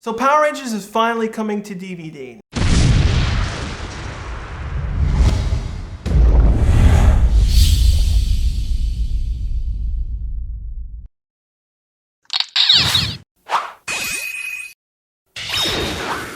So Power Rangers is finally coming to DVD.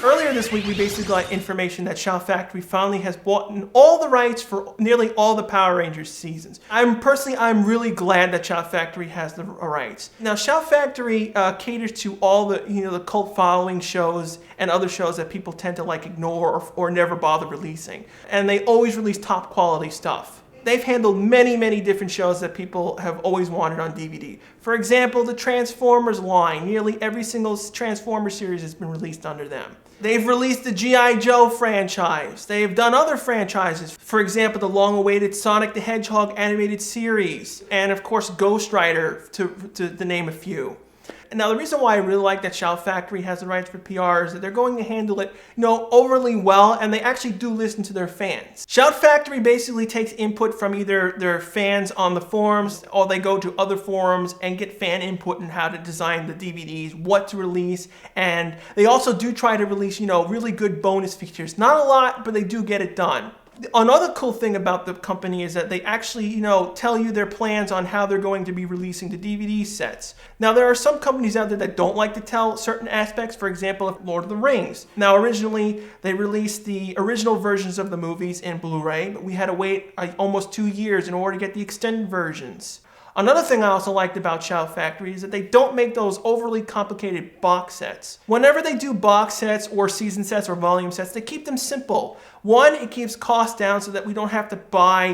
Earlier this week, we basically got information that Shout Factory finally has bought in all the rights for nearly all the Power Rangers seasons. I'm really glad that Shout Factory has the rights. Now, Shout Factory caters to all the the cult following shows and other shows that people tend to ignore or never bother releasing, and they always release top quality stuff. They've handled many different shows that people have always wanted on DVD. For example, the Transformers line. Nearly every single Transformers series has been released under them. They've released the G.I. Joe franchise. They've done other franchises. For example, the long-awaited Sonic the Hedgehog animated series. And of course, Ghost Rider, to name a few. Now, the reason why I really like that Shout Factory has the rights for PR is that they're going to handle it, overly well, and they actually do listen to their fans. Shout Factory basically takes input from either their fans on the forums, or they go to other forums and get fan input on how to design the DVDs, what to release, and they also do try to release, really good bonus features. Not a lot, but they do get it done. Another cool thing about the company is that they actually, tell you their plans on how they're going to be releasing the DVD sets. Now, there are some companies out there that don't like to tell certain aspects. For example, Lord of the Rings. Now, originally, they released the original versions of the movies in Blu-ray, but we had to wait almost 2 years in order to get the extended versions. Another thing I also liked about Shout Factory is that they don't make those overly complicated box sets. Whenever they do box sets or season sets or volume sets, they keep them simple. One, it keeps costs down so that we don't have to buy,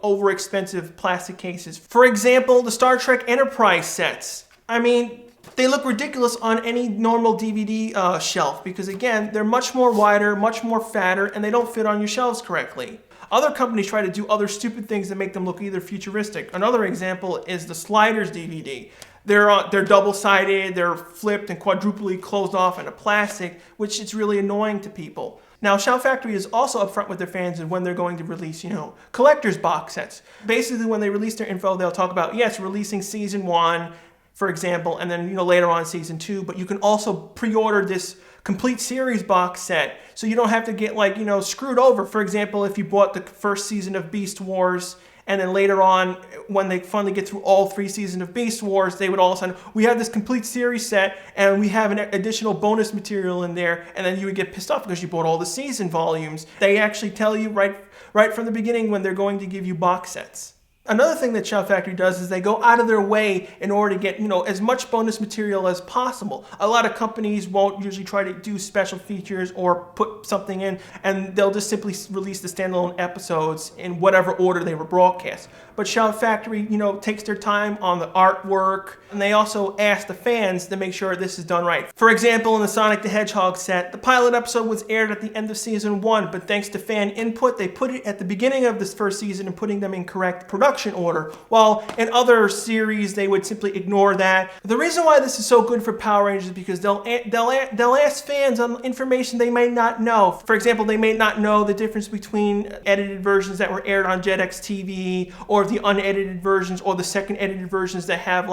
over expensive plastic cases. For example, the Star Trek Enterprise sets. I mean, they look ridiculous on any normal DVD shelf because, again, they're much more wider, much more fatter, and they don't fit on your shelves correctly. Other companies try to do other stupid things that make them look either futuristic. Another example is the Sliders DVD. They're double-sided, they're flipped and quadruply closed off in a plastic, which is really annoying to people. Now, Shout Factory is also upfront with their fans and when they're going to release, collector's box sets. Basically, when they release their info, they'll talk about, yes, releasing season 1, for example, and then, later on season 2, but you can also pre-order this complete series box set, so you don't have to get screwed over. For example, if you bought the first season of Beast Wars, and then later on, when they finally get through all 3 seasons of Beast Wars, they would all of a sudden, we have this complete series set, and we have an additional bonus material in there, and then you would get pissed off because you bought all the season volumes. They actually tell you right from the beginning when they're going to give you box sets. Another thing that Shout Factory does is they go out of their way in order to get, as much bonus material as possible. A lot of companies won't usually try to do special features or put something in, and they'll just simply release the standalone episodes in whatever order they were broadcast. But Shout Factory, takes their time on the artwork, and they also ask the fans to make sure this is done right. For example, in the Sonic the Hedgehog set, the pilot episode was aired at the end of season 1, but thanks to fan input, they put it at the beginning of this first season and putting them in correct production order, while in other series they would simply ignore that. The reason why this is so good for Power Rangers is because they'll ask fans on information they may not know. For example, they may not know the difference between edited versions that were aired on Jetix TV, or the unedited versions, or the second edited versions that have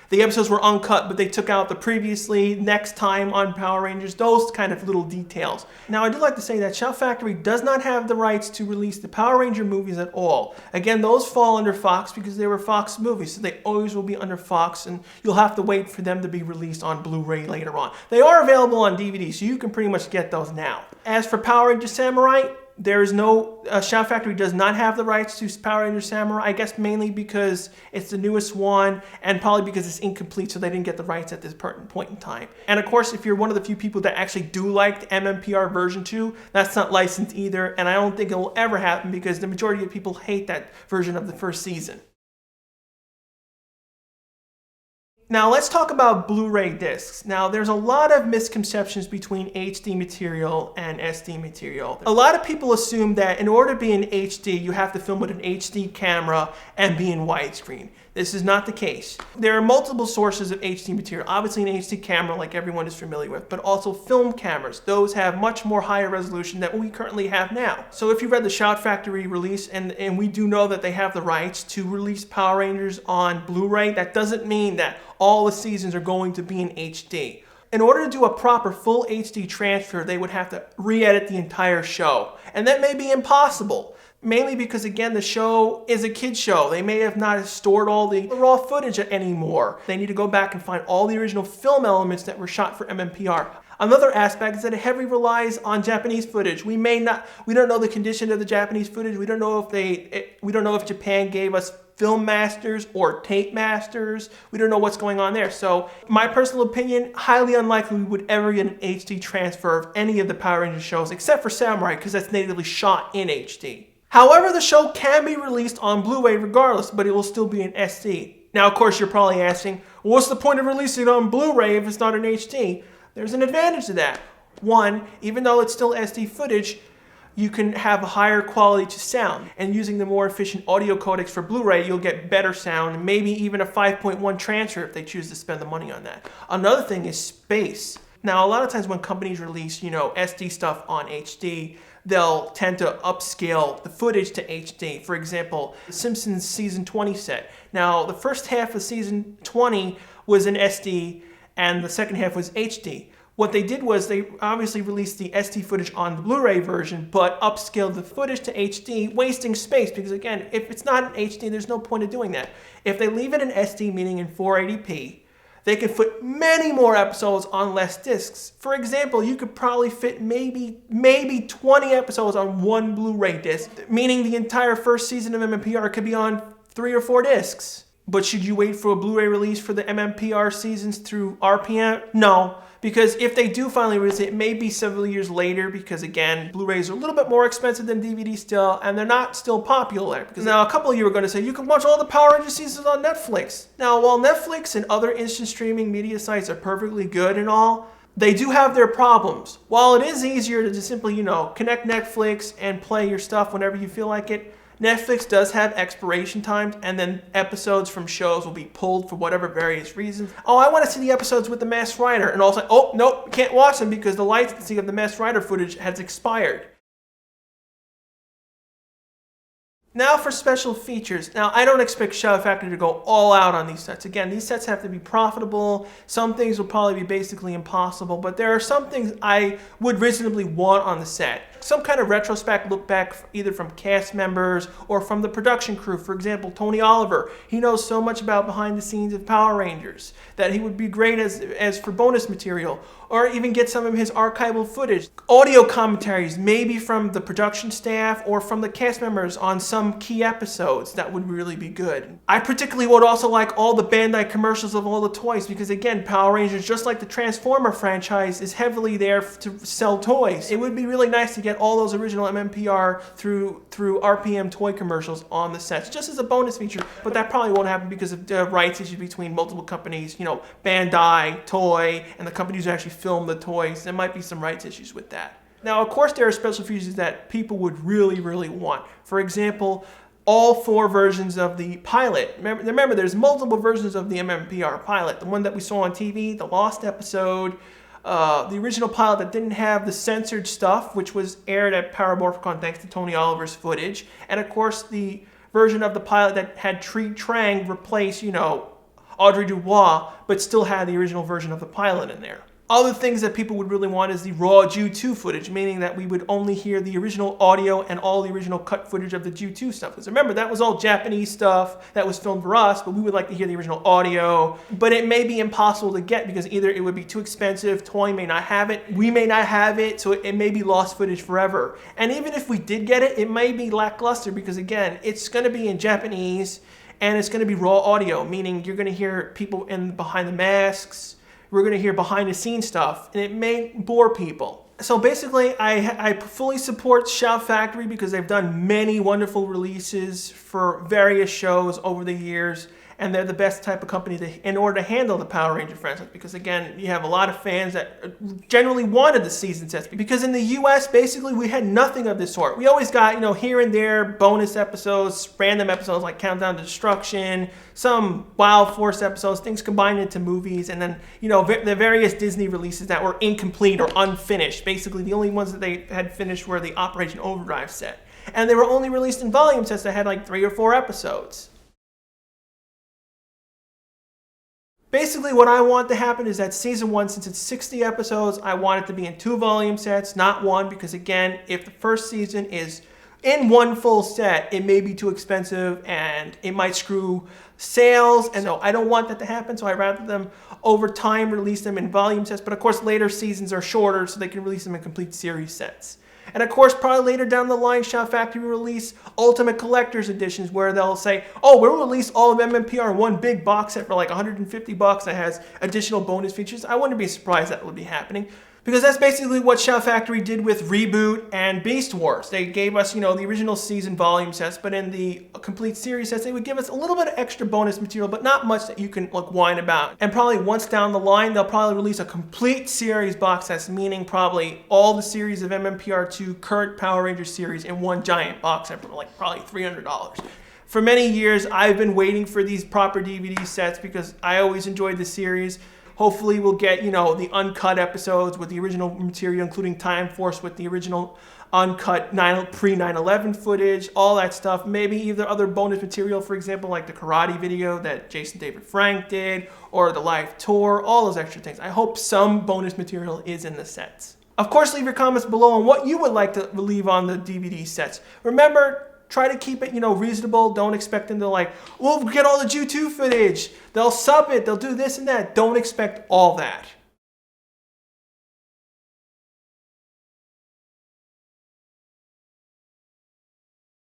the episodes were uncut, but they took out the previously, next time on Power Rangers, those kind of little details. Now, I do like to say that Shout Factory does not have the rights to release the Power Ranger movies at all. Again, those fall under Fox because they were Fox movies, so they always will be under Fox, and you'll have to wait for them to be released on Blu-ray later on. They are available on DVD, so you can pretty much get those now. As for Power Ranger Samurai, there is no, Shout Factory does not have the rights to Power Ranger Samurai, I guess mainly because it's the newest one, and probably because it's incomplete, so they didn't get the rights at this point in time. And of course, if you're one of the few people that actually do like the MMPR version 2, that's not licensed either, and I don't think it will ever happen because the majority of people hate that version of the first season. Now let's talk about Blu-ray discs. Now there's a lot of misconceptions between HD material and SD material. A lot of people assume that in order to be in HD, you have to film with an HD camera and be in widescreen. This is not the case. There are multiple sources of HD material. Obviously an HD camera like everyone is familiar with, but also film cameras. Those have much more higher resolution than we currently have now. So if you read the Shout Factory release, and we do know that they have the rights to release Power Rangers on Blu-ray, that doesn't mean that all the seasons are going to be in HD. In order to do a proper full HD transfer, they would have to re-edit the entire show. And that may be impossible. Mainly because, again, the show is a kid's show. They may have not stored all the raw footage anymore. They need to go back and find all the original film elements that were shot for MMPR. Another aspect is that it heavily relies on Japanese footage. We don't know the condition of the Japanese footage. We don't know if Japan gave us film masters or tape masters. We don't know what's going on there. So my personal opinion, highly unlikely we would ever get an HD transfer of any of the Power Rangers shows except for Samurai, because that's natively shot in HD. However, the show can be released on Blu-ray regardless, but it will still be in SD. Now, of course, you're probably asking, what's the point of releasing it on Blu-ray if it's not in HD? There's an advantage to that. One, even though it's still SD footage, you can have a higher quality to sound. And using the more efficient audio codecs for Blu-ray, you'll get better sound, maybe even a 5.1 transfer if they choose to spend the money on that. Another thing is space. Now, a lot of times when companies release, SD stuff on HD, they'll tend to upscale the footage to HD. For example, The Simpsons season 20 set. Now, the first half of season 20 was in SD, and the second half was HD. What they did was they obviously released the SD footage on the Blu-ray version, but upscaled the footage to HD, wasting space, because again, if it's not in HD, there's no point of doing that. If they leave it in SD, meaning in 480p, they could fit many more episodes on less discs. For example, you could probably fit maybe 20 episodes on one Blu-ray disc, meaning the entire first season of MMPR could be on 3 or 4 discs. But should you wait for a Blu-ray release for the MMPR seasons through RPM? No, because if they do finally release it, it may be several years later, because again, Blu-rays are a little bit more expensive than DVD still, and they're not still popular. Because now a couple of you are going to say, you can watch all the Power Rangers seasons on Netflix. Now, while Netflix and other instant streaming media sites are perfectly good and all, they do have their problems. While it is easier to just simply, connect Netflix and play your stuff whenever you feel like it, Netflix does have expiration times, and then episodes from shows will be pulled for whatever various reasons. Oh, I want to see the episodes with the Masked Rider, and also, oh, nope, can't watch them because the licensing of the Masked Rider footage has expired. Now for special features. Now, I don't expect Shout Factory to go all out on these sets. Again, these sets have to be profitable. Some things will probably be basically impossible, but there are some things I would reasonably want on the set. Some kind of retrospect look back either from cast members or from the production crew. For example, Tony Oliver. He knows so much about behind the scenes of Power Rangers that he would be great as for bonus material. Or even get some of his archival footage. Audio commentaries, maybe from the production staff or from the cast members on some key episodes. That would really be good. I particularly would also like all the Bandai commercials of all the toys, because again, Power Rangers, just like the Transformer franchise, is heavily there to sell toys. It would be really nice to get all those original MMPR through RPM toy commercials on the sets, just as a bonus feature, but that probably won't happen because of the rights issues between multiple companies, Bandai, Toy, and the companies who actually film the toys. There might be some rights issues with that. Now, of course, there are special features that people would really, really want. For example, all 4 versions of the pilot. Remember, there's multiple versions of the MMPR pilot. The one that we saw on TV, the lost episode, the original pilot that didn't have the censored stuff, which was aired at Paramorphicon thanks to Tony Oliver's footage, and of course the version of the pilot that had Tree Trang replace, Audrey Dubois, but still had the original version of the pilot in there. Other things that people would really want is the raw Ju 2 footage, meaning that we would only hear the original audio and all the original cut footage of the Ju 2 stuff. Because remember, that was all Japanese stuff that was filmed for us, but we would like to hear the original audio. But it may be impossible to get because either it would be too expensive, Toy may not have it, we may not have it, so it may be lost footage forever. And even if we did get it, it may be lackluster because again, it's going to be in Japanese and it's going to be raw audio, meaning you're going to hear people behind the masks. We're going to hear behind the scenes stuff, and it may bore people. So basically, I fully support Shout Factory because they've done many wonderful releases for various shows over the years, and they're the best type of company in order to handle the Power Ranger franchise. Because again, you have a lot of fans that generally wanted the season sets. Because in the US, basically, we had nothing of this sort. We always got, here and there bonus episodes, random episodes like Countdown to Destruction, some Wild Force episodes, things combined into movies, and then, the various Disney releases that were incomplete or unfinished. Basically, the only ones that they had finished were the Operation Overdrive set. And they were only released in volume sets that had like 3 or 4 episodes. Basically, what I want to happen is that season 1, since it's 60 episodes, I want it to be in 2 volume sets, not 1, because again, if the first season is in 1 full set, it may be too expensive and it might screw sales, and no, I don't want that to happen, so I'd rather them over time release them in volume sets, but of course later seasons are shorter, so they can release them in complete series sets. And of course, probably later down the line, Shout Factory will release Ultimate Collector's Editions where they'll say, oh, we'll release all of MMPR in one big box set for like $150 that has additional bonus features. I wouldn't be surprised that would be happening, because that's basically what Shout Factory did with Reboot and Beast Wars. They gave us, the original season volume sets, but in the complete series sets, they would give us a little bit of extra bonus material, but not much that you can whine about. And probably once down the line, they'll probably release a complete series box sets, meaning probably all the series of MMPR2 current Power Rangers series in one giant box set for like probably $300. For many years, I've been waiting for these proper DVD sets because I always enjoyed the series. Hopefully we'll get, the uncut episodes with the original material, including Time Force with the original uncut pre-9/11 footage, all that stuff. Maybe either other bonus material, for example, like the karate video that Jason David Frank did, or the live tour, all those extra things. I hope some bonus material is in the sets. Of course, leave your comments below on what you would like to leave on the DVD sets. Remember, try to keep it, reasonable. Don't expect them to we'll get all the Ju2 footage. They'll sub it. They'll do this and that. Don't expect all that.